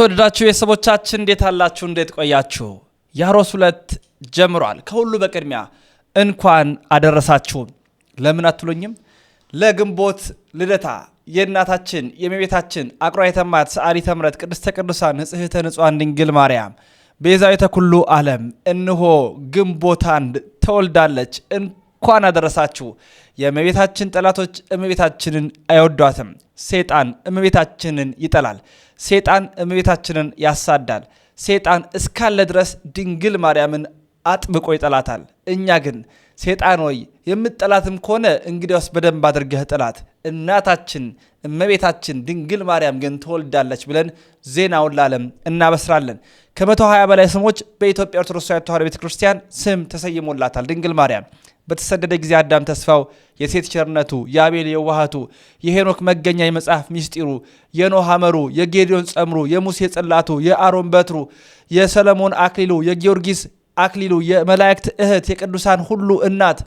ተወዳችሁ የሰቦቻችን እንዴት አላችሁ እንዴት ቆያችሁ ያሮስ 2 ጀምሯል ከሁሉ በቅድሚያ እንኳን አደረሳችሁ ለምን አትሉኝም ለግንቦት ልደታ የእናታችን የእመቤታችን አቅራይተ ማት ሰዓሊተ ምሕረት ቅድስተ ቅዱሳን ንጽሕተ ንጹሐን ድንግል ማርያም ቤዛዊተ ኩሉ ዓለም እንሆ ግንቦት 1 ተወልዳለች እንኳን አደረሳችሁ የእመቤታችን ጠላቶች እመቤታችንን አይወዷትም ሰይጣን እመቤታችንን ይጠላል ሰይጣን እመቤታችንን ያሳዳል ሰይጣን እስካለ ድረስ ድንግል ማርያምን አጥብቆ ይጠላታል እኛ ግን ሰይጣን ሆይ የምትጠላትም ከሆነ እንግዲያውስ በደንብ አድርገህ ጥላት እናታችን እመቤታችን ድንግል ማርያም ግን ተወልዳለች ብለን ዜናውን ለዓለም እናበስራለን ከ120 በላይ ስሞች በኢትዮጵያ ኦርቶዶክስ ተዋሕዶ ቤተክርስቲያን ስም ተሰይሞላታል ድንግል ማርያም በተሰደደ ጊዜ አዳም ተስፋው የሴት ቸርነቱ የአቤል የዋሃቱ የሄኖክ መገኛ የመጽሐፍ ሚስጢሩ የኖህ ሐመሩ የጌዲዮን ጸምሩ የሙሴ ጽላቱ የአሮን በትሩ የሰለሞን አክሊሉ የጊዮርጊስ አክሊሉ የመላእክት እህት የቅዱሳን ሁሉ እናት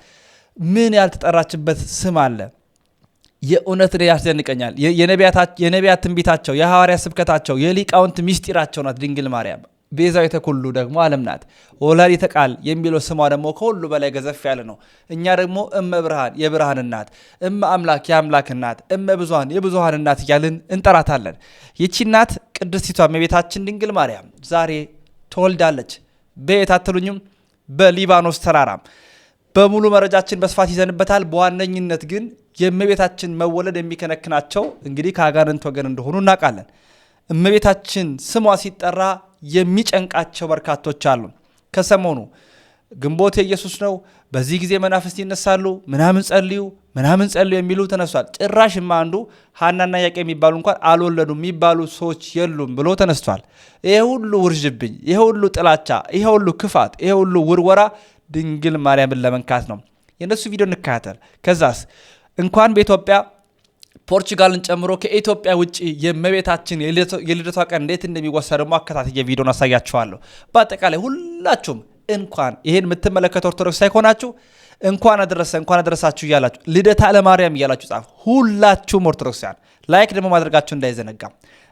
ምን ያልተጠራችበት ስም አለ የእውነት ያስደንቀኛል የነቢያት ትንቢታቸው የሐዋርያ ስብከታቸው የሊቃውንት ሚስጢራቸው ናት ድንግል ማርያም ቤዛዊተ ኩሉ ደግሞ ዓለም ናት ወላዲተ ቃል የሚለው ስሟ ደግሞ ከሁሉ በላይ ገዘፍ ያለ ነው እኛ ደግሞ እመ ብርሃን የብርሃን እናት እመ አምላክ የአምላክ እናት እመ ብዙሃን የብዙሃን እናት እያልን እንጠራታለን ይቺ እናት ቅድስቲቷ እመቤታችን ድንግል ማርያም ዛሬ ተወልዳለች በየት አትሉኝም በሊባኖስ ተራራም በሙሉ መረጃችን በስፋት ይዘንበታል በዋነኝነት ግን የእመቤታችን መወለድ የሚከነክናቸው እንግዲህ ከአጋንንት ወገን እንደሆኑ እናውቃለን እመቤታችን ስሟ ሲጠራ የሚጨንቃቸው በርካቶች አሉ ከሰሞኑ ግንቦት ኢየሱስ ነው በዚህ ጊዜ መናፍስት ይነሳሉ ምናምን ጸልዩ የሚሉ ተነስቷል ጭራሽማ አንዱ ሐናና ያቄ የሚባሉ እንኳን አልወለዱም የሚባሉ ሰዎች የሉም ብሎ ተነስቷል ይሄ ሁሉ ውርጅብኝ ይሄ ሁሉ ጥላቻ ይሄ ሁሉ ክፋት ይሄ ሁሉ ውርወራ ድንግል ማርያምን ለመንካት ነው የነሱ ቪዲዮ እንከታተል ከዛስ እንኳን በኢትዮጵያ ፖርቹጋልን ጨምሮ ከኢትዮጵያ ውጪ የእመቤታችን የልደቷ ቀን እንዴት እንደሚወሰድ ማከታተየ ቪዲዮን አሳያችኋለሁ በአጠቃላይ ሁላችሁም እንኳን ይሄን የምትመለከቱ ኦርቶዶክስ ሳይሆናችሁ እንኳን አደረሳችሁ እያላችሁ ልደታ ለማርያም እያላችሁ ጻፉ ሁላችሁም ኦርቶዶክሳውያን ላይክ ደግሞ ማድረጋችሁ እንዳይዘነጋ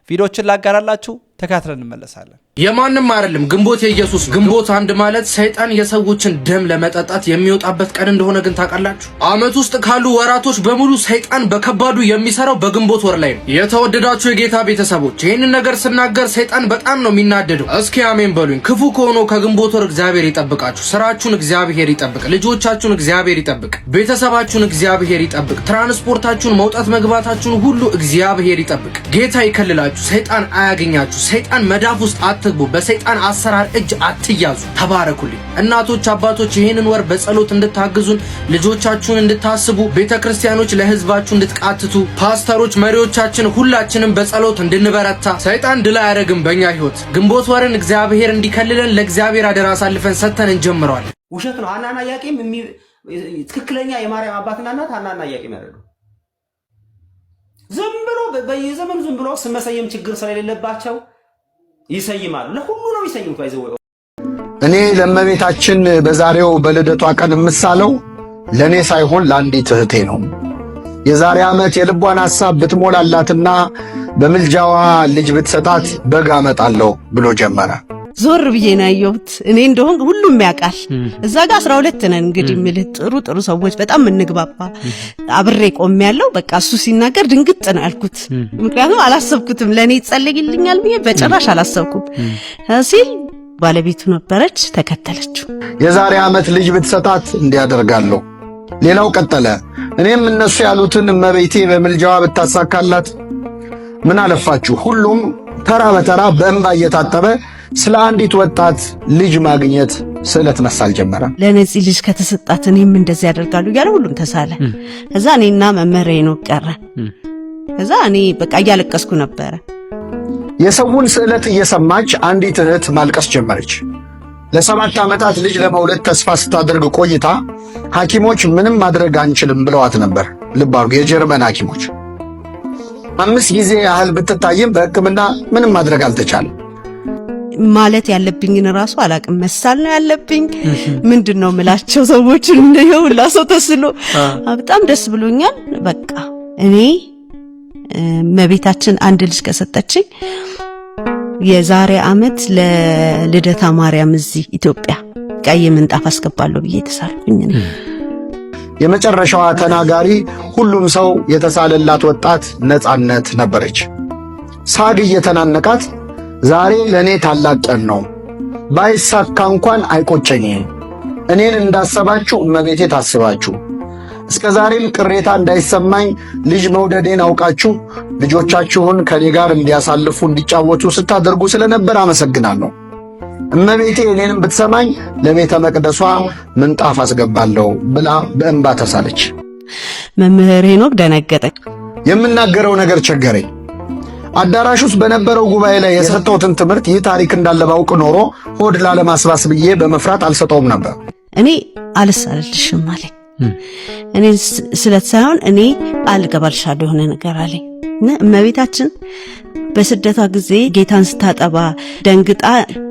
ቪዲዮችን ላጋራላችሁ ተካትለን እንመለሳለን የማንም አይደለም ግንቦት የኢየሱስ ግንቦት 1 ማለት ሰይጣን የሰዎችን ደም ለመጠጣት የሚወጣበት ቀን እንደሆነ ግን ታውቃላችሁ አመት ውስጥ ካሉ ወራቶች በሙሉ ሰይጣን በከባዱ የሚሰራው በግንቦት ወር ላይ ነው የተወደዳችሁ የጌታ ቤተሰቦች ይሄንን ነገር ስናገር ሰይጣን በጣም ነው የሚናደደው እስኪ አሜን በሉኝ ክፉ ከሆነ ከግንቦት ወር እግዚአብሔር ይጠብቃችሁ ስራችሁን እግዚአብሔር ይጠብቅ ልጆቻችሁን እግዚአብሔር ይጠብቅ ቤተሰባችሁን እግዚአብሔር ይጠብቅ ትራንስፖርታችሁን መውጣት መግባታችሁን ሁሉ እግዚአብሔር ይጠብቅ ጌታ ይከልላችሁ ሰይጣን አያገኛችሁ ሰይጣን መዳፍ ውስጥ አትግቡ በሰይጣን አሰራር እጅ አትያዙ ተባረኩልኝ እናቶች አባቶች ይሄንን ወር በጸሎት እንድታግዙን ልጆቻችሁን እንድታስቡ ቤተክርስቲያኖች ለህዝባችሁ እንድትቃትቱ ፓስተሮች መሪዎቻችን ሁላችንም በጸሎት እንድንበረታ ሰይጣን ድል አያደርግም በእኛ ህይወት ግንቦት ወርን እግዚአብሔር እንዲከልለን ለእግዚአብሔር አደራ አሳልፈን ሰጥተን እንጀምረዋለን ውሸት ነው ሐናና ያቄም ትክክለኛ የማርያም አባትና እናት ሐናና ያቄም ያደረገው ዝም ብሎ በየዘመኑ ዝም ብሎ ስመሰየም ችግር ስለሌለባቸው ይሰይማሉ ለሁሉ ነው ይሰይም ታይዘው እኔ ለእመቤታችን በዛሬው በልደቷ ቀን ምሳለው ለኔ ሳይሆን ለአንዲት እህቴ ነው የዛሬ ዓመት የልቧን ሐሳብ ብትሞላላትና በምልጃዋ ልጅ ብትሰጣት በጋ አመጣለሁ ብሎ ጀመረ ዞር ብዬ ነው ያየሁት እኔ እንደሆን ሁሉም ያውቃል እዛ ጋር 12 ነን እንግዲህ ምልህ ጥሩ ሰዎች በጣም እንግባባ አብሬ ቆም ያለው በቃ እሱ ሲናገር ድንግጥ ነው ያልኩት ምክንያቱም አላሰብኩትም ለኔ ይጸልይልኛል ብዬ በጭራሽ አላሰብኩም ሲል ባለቤቱ ነበረች ተከተለችው የዛሬ ዓመት ልጅ ብትሰጣት እንዲያደርጋለሁ ሌላው ቀጠለ እኔም እነሱ ያሉትን እመቤቴ በምልጃዋ ብታሳካላት ምን አለፋችሁ ሁሉም ተራ በተራ በእንባ እየታጠበ ስለ አንዲት ወጣት ልጅ ማግኘት ስለት መሳል ጀመረ ለነዚህ ልጅ ከተሰጣት እኔም እንደዚህ ያደርጋሉ ያለ ሁሉም ተሳለ ከዛ እኔና መመሪያ ነው ቀረ ከዛ እኔ በቃ ያለቀስኩ ነበር የሰውን ስዕለት እየሰማች አንዲት እህት ማልቀስ ጀመረች ለ7 ዓመታት ልጅ ለመውለድ ተስፋ ስታደርግ ቆይታ ሐኪሞች ምንም ማድረግ አንችልም ብለዋት ነበር ልብ አድርጉ የጀርመን ሐኪሞች 5 ጊዜ ያህል ብትታይም በሕክምና ምንም ማድረግ አልተቻለም ማለት ያለብኝን ራሱ አላቅም መሳል ነው ያለብኝ ምንድነው ምላቸው ሰዎች እንደው ላሰው ተስሎ በጣም ደስ ብሎኛል በቃ እኔ መቤታችን አንድ ልጅ ከሰጠችኝ የዛሬ ዓመት ለልደታ ማርያም እዚህ ኢትዮጵያ ቀይ ምንጣፍ አስገባለሁ ብዬ ተሳልኩኝ ነኝ። የመጨረሻዋ ተናጋሪ ሁሉም ሰው የተሳለላት ወጣት ነጻነት ነበረች። ሳግ እየተናነቃት ዛሬ ለኔ ታላቅ ቀን ነው፣ ባይሳካ እንኳን አይቆጨኝም። እኔን እንዳሰባችሁ እመቤቴ ታስባችሁ፣ እስከ ዛሬም ቅሬታ እንዳይሰማኝ ልጅ መውደዴን አውቃችሁ ልጆቻችሁን ከኔ ጋር እንዲያሳልፉ እንዲጫወቱ ስታደርጉ ስለነበር አመሰግናለሁ። እመቤቴ እኔንም ብትሰማኝ ለቤተ መቅደሷ ምንጣፍ አስገባለሁ ብላ በእንባ ተሳለች። መምህር ሄኖክ ደነገጠ። የምናገረው ነገር ቸገረኝ። አዳራሽ ውስጥ በነበረው ጉባኤ ላይ የሰጠሁትን ትምህርት ይህ ታሪክ እንዳለ ባውቅ ኖሮ ሆድ ላለማስባስ ብዬ በመፍራት አልሰጠውም ነበር። እኔ አልሳልልሽም አለኝ። እኔ ስለት ሳይሆን እኔ ቃል ገባልሻለሁ የሆነ ነገር አለኝ። እመቤታችን በስደቷ ጊዜ ጌታን ስታጠባ ደንግጣ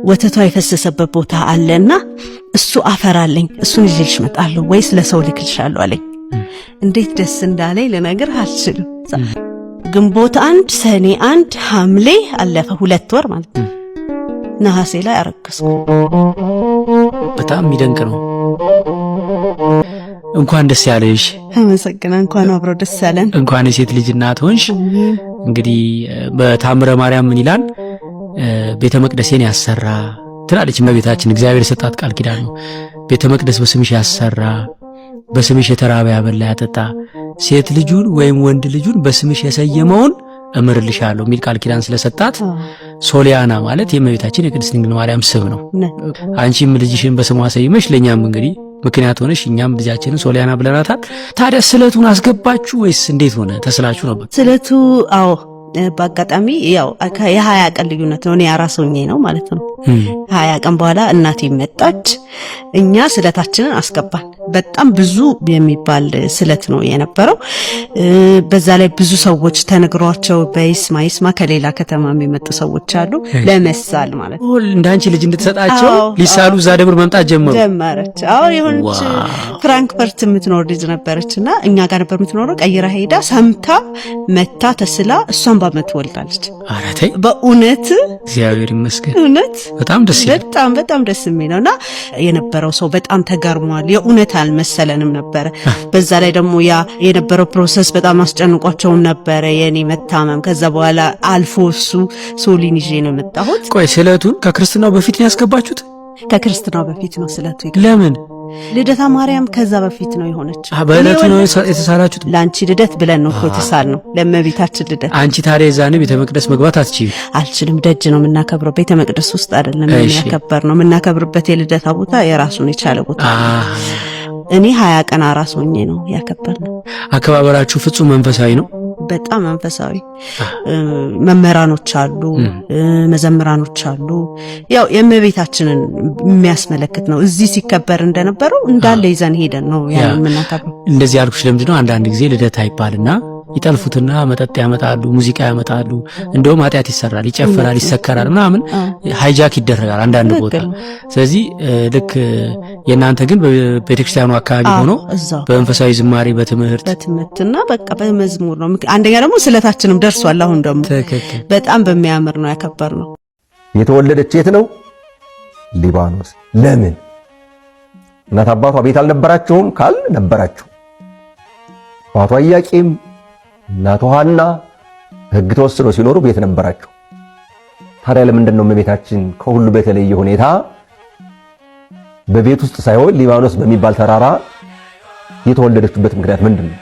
ወተቷ የፈሰሰበት ቦታ አለና እሱ አፈራለኝ፣ እሱን ይዤልሽ እመጣለሁ ወይስ ለሰው ልክልሻለሁ አለኝ። እንዴት ደስ እንዳለኝ ልነግርህ አልችልም። ግንቦት 1 ሰኔ 1 ሐምሌ አለፈ 2 ወር ማለት ነው። ነሐሴ ላይ አረገዝኩ። በጣም የሚደንቅ ነው። እንኳን ደስ ያለሽ። አመሰግና። እንኳን አብሮ ደስ ያለን። እንኳን የሴት ልጅ እናት ሆንሽ። እንግዲህ በታምረ ማርያም ምን ይላል? ቤተ መቅደሴን ያሰራ ትላለች እመቤታችን። እግዚአብሔር የሰጣት ቃል ኪዳን ነው። ቤተ መቅደስ በስምሽ ያሰራ፣ በስምሽ የተራበ ያበላ ያጠጣ፣ ሴት ልጁን ወይም ወንድ ልጁን በስምሽ የሰየመውን እምርልሻለሁ የሚል ቃል ኪዳን ስለሰጣት ሶሊያና ማለት የእመቤታችን የቅድስት ድንግል ማርያም ስም ነው። አንቺም ልጅሽን በስሟ ሰይመሽ ለኛም እንግዲህ ምክንያት ሆነሽ እኛም ልጃችንን ሶሊያና ብለናታል። ታዲያ ስለቱን አስገባችሁ ወይስ እንዴት ሆነ? ተስላችሁ ነበር? ስለቱ አዎ፣ በአጋጣሚ ያው የ20 ቀን ልዩነት ነው። እኔ አራስ ሆኜ ነው ማለት ነው። 20 ቀን በኋላ እናቴ መጣች። እኛ ስለታችንን አስገባን። በጣም ብዙ የሚባል ስለት ነው የነበረው። በዛ ላይ ብዙ ሰዎች ተነግሯቸው በይስማ ከሌላ ከተማ የሚመጡ ሰዎች አሉ ለመሳል ማለት ነው። እንዳንቺ ልጅ እንድትሰጣቸው ሊሳሉ እዛ ደብር መምጣት ጀመረች። አዎ የሆነች ፍራንክፈርት የምትኖር ልጅ ነበረችና እኛ ጋር ነበር የምትኖረው። ቀይራ ሄዳ ሰምታ መታ ተስላ እሷን በአመት ወልዳለች። ኧረ ተይ በእውነት እግዚአብሔር ይመስገን። እውነት በጣም ደስ ይላል። በጣም ደስ የሚለውና የነበረው ሰው በጣም ተገርሟል። የእውነት አልመሰለንም ነበረ። በዛ ላይ ደግሞ ያ የነበረው ፕሮሰስ በጣም አስጨንቋቸውም ነበረ የኔ መታመም። ከዛ በኋላ አልፎ እሱ ሶሊን ይዤ ነው የመጣሁት። ቆይ ስለቱን ከክርስትናው በፊት ነው ያስገባችሁት? ከክርስትናው በፊት ነው ስለቱ። ለምን? ልደታ ማርያም ከዛ በፊት ነው የሆነችው። በእለቱ ነው የተሳላችሁት? ለአንቺ ልደት ብለን ነው የተሳል ነው፣ ለእመቤታችን ልደት። አንቺ ታዲያ የዛኔ ቤተ መቅደስ መግባት አትችይም? አልችልም። ደጅ ነው የምናከብረው፣ ቤተ መቅደስ ውስጥ አይደለም የሚያከበር ነው። የምናከብርበት የልደታ ቦታ የራሱን የቻለ ቦታ። እኔ 20 ቀን አራስ ሆኜ ነው ያከበርነው። አከባበራችሁ ፍጹም መንፈሳዊ ነው? በጣም መንፈሳዊ። መምህራኖች አሉ፣ መዘምራኖች አሉ። ያው የእመቤታችንን የሚያስመለክት ነው። እዚህ ሲከበር እንደነበረው እንዳለ ይዘን ሄደን ነው ያን የምናከብረው። እንደዚህ ያልኩሽ ለምንድን ነው? አንዳንድ ጊዜ ልደታ ይባልና ይጠልፉትና መጠጥ ያመጣሉ፣ ሙዚቃ ያመጣሉ፣ እንደውም ኃጢአት ይሰራል፣ ይጨፈራል፣ ይሰከራል ምናምን ሃይጃክ ይደረጋል አንዳንድ ቦታ። ስለዚህ ልክ የእናንተ ግን በቤተክርስቲያኑ አካባቢ ሆኖ በመንፈሳዊ ዝማሬ በትምህርትና በቃ በመዝሙር ነው። አንደኛ ደግሞ ስለታችንም ደርሷል። አሁን ደግሞ በጣም በሚያምር ነው ያከበርነው። የተወለደች የት ነው? ሊባኖስ። ለምን? እናት አባቷ ቤት አልነበራቸውም? ካል ነበራቸው። አባቷ ኢያቄም እናቷ ሐና ሕግ ተወስነው ሲኖሩ ቤት ነበራቸው። ታዲያ ለምንድን ነው እመቤታችን ከሁሉ በተለየ ሁኔታ በቤት ውስጥ ሳይሆን ሊባኖስ በሚባል ተራራ የተወለደችበት ምክንያት ምንድን ነው?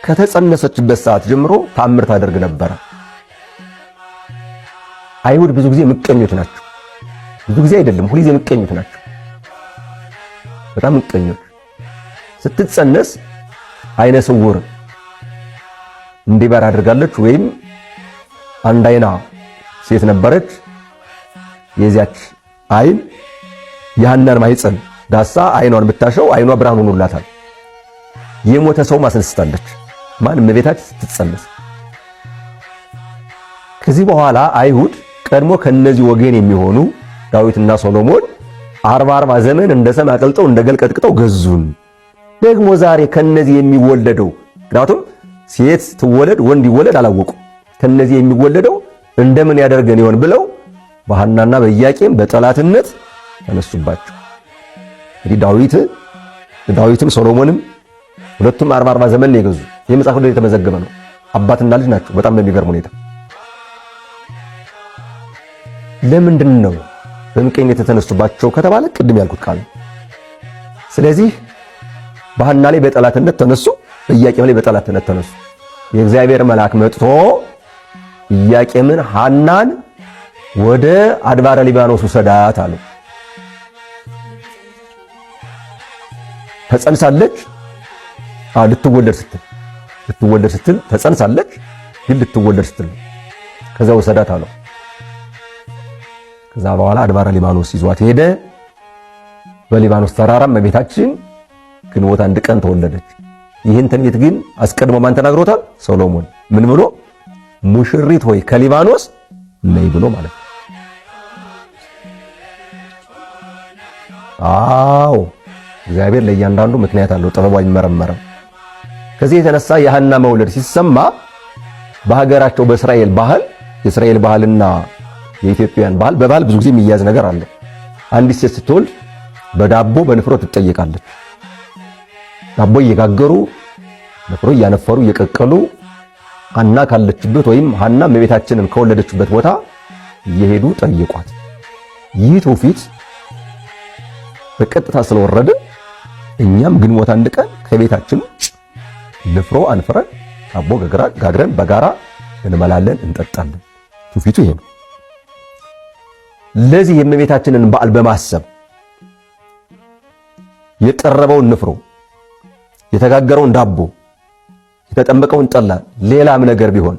ከተጸነሰችበት ሰዓት ጀምሮ ታምር ታደርግ ነበር። አይሁድ ብዙ ጊዜ ምቀኞች ናቸው። ብዙ ጊዜ አይደለም፣ ሁሉ ጊዜ ምቀኞች ናቸው። በጣም ምቀኞች። ስትጸነስ አይነ ስውር እንዲበር አድርጋለች። ወይም አንድ አይና ሴት ነበረች። የዚያች አይን የሐናን ማህፀን ዳሳ አይኗን ብታሸው አይኗ ብርሃን ሆኖላታል። የሞተ ሰው ማስነስታለች። ማንም እመቤታችን ስትጸነስ። ከዚህ በኋላ አይሁድ ቀድሞ ከነዚህ ወገን የሚሆኑ ዳዊትና ሶሎሞን 40 ዘመን እንደ ሰም አቀልጠው እንደ ገል ቀጥቅጠው ገዙን። ደግሞ ዛሬ ከነዚህ የሚወለደው ምክንያቱም ሴት ትወለድ ወንድ ይወለድ አላወቁ። ከነዚህ የሚወለደው እንደምን ያደርገን ይሆን ብለው በሐናና በኢያቄም በጠላትነት ተነሱባቸው። እንግዲህ ዳዊትም ሶሎሞንም ሁለቱም 40 ዘመን ነው የገዙ። የመጽሐፍ ቅዱስ የተመዘገበ ነው። አባትና ልጅ ናቸው። በጣም በሚገርም ሁኔታ ለምንድን ነው በምቀኝነት የተነሱባቸው ከተባለ ቅድም ያልኩት ቃል። ስለዚህ በሐና ላይ በጠላትነት ተነሱ፣ በኢያቄም ላይ በጠላትነት ተነሱ። የእግዚአብሔር መልአክ መጥቶ ኢያቄምን ሐናን ወደ አድባረ ሊባኖስ ውሰዳት አለው። ተጸንሳለች። ልትወለድ ስትል ተጸንሳለች፣ ግን ልትወለድ ስትል ከዛ ውሰዳት አለው። ከዛ በኋላ አድባረ ሊባኖስ ይዟት ሄደ። በሊባኖስ ተራራም እመቤታችን ግንቦት 1 ቀን ተወለደች። ይህን ትንቢት ግን አስቀድሞ ማን ተናግሮታል? ሶሎሞን። ምን ብሎ? ሙሽሪት ሆይ ከሊባኖስ ነይ ብሎ ማለት ነው። አዎ እግዚአብሔር ለእያንዳንዱ ምክንያት አለው፣ ጥበቡ አይመረመርም። ከዚህ የተነሳ የሐና መውለድ ሲሰማ በሀገራቸው በእስራኤል ባህል፣ የእስራኤል ባህልና የኢትዮጵያውያን ባህል፣ በባህል ብዙ ጊዜ የሚያዝ ነገር አለ። አንዲት ሴት ስትወልድ በዳቦ በንፍሮ ትጠየቃለች። ዳቦ እየጋገሩ ንፍሮ እያነፈሩ እየቀቀሉ ሐና ካለችበት ወይም ሐና እመቤታችንን ከወለደችበት ቦታ እየሄዱ ጠይቋት። ይህ ትውፊት በቀጥታ ስለወረደ እኛም ግንቦት 1 ቀን ከቤታችን ንፍሮ አንፍረን ዳቦ ጋግረን በጋራ እንመላለን፣ እንጠጣለን። ትውፊቱ ይሄ ነው። ለዚህ የእመቤታችንን በዓል በማሰብ የቀረበውን ንፍሮ፣ የተጋገረውን ዳቦ፣ የተጠመቀውን ጠላ፣ ሌላም ነገር ቢሆን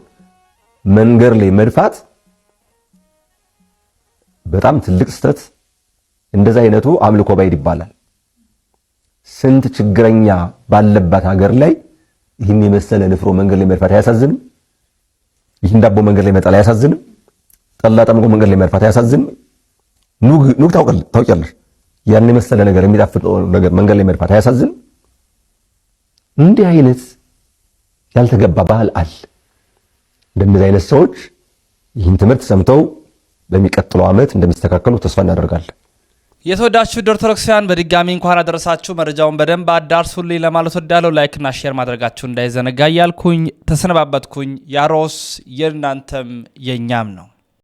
መንገድ ላይ መድፋት በጣም ትልቅ ስህተት። እንደዛ አይነቱ አምልኮ ባይድ ይባላል። ስንት ችግረኛ ባለባት ሀገር ላይ ይህን የመሰለ ንፍሮ መንገድ ላይ መድፋት አያሳዝንም? ይህን ዳቦ መንገድ ላይ መጣል አያሳዝንም? ጠላ ጠምቆ መንገድ ላይ መድፋት አያሳዝንም? ኑግ ታውቂያለሽ? ያን የመሰለ ነገር የሚጣፍጥ ነገር መንገድ ላይ መድፋት አያሳዝንም? እንዲህ አይነት ያልተገባ ባህል አለ። እንደነዚህ አይነት ሰዎች ይህን ትምህርት ሰምተው በሚቀጥለው ዓመት እንደሚስተካከሉ ተስፋ እናደርጋለን። የተወዳችሁ ኦርቶዶክሳውያን በድጋሚ እንኳን አደረሳችሁ። መረጃውን በደንብ አዳርሱልኝ ለማለት ወዳለው ላይክና ሼር ማድረጋችሁ እንዳይዘነጋ እያልኩኝ ተሰነባበትኩኝ። ያሮስ የእናንተም የኛም ነው።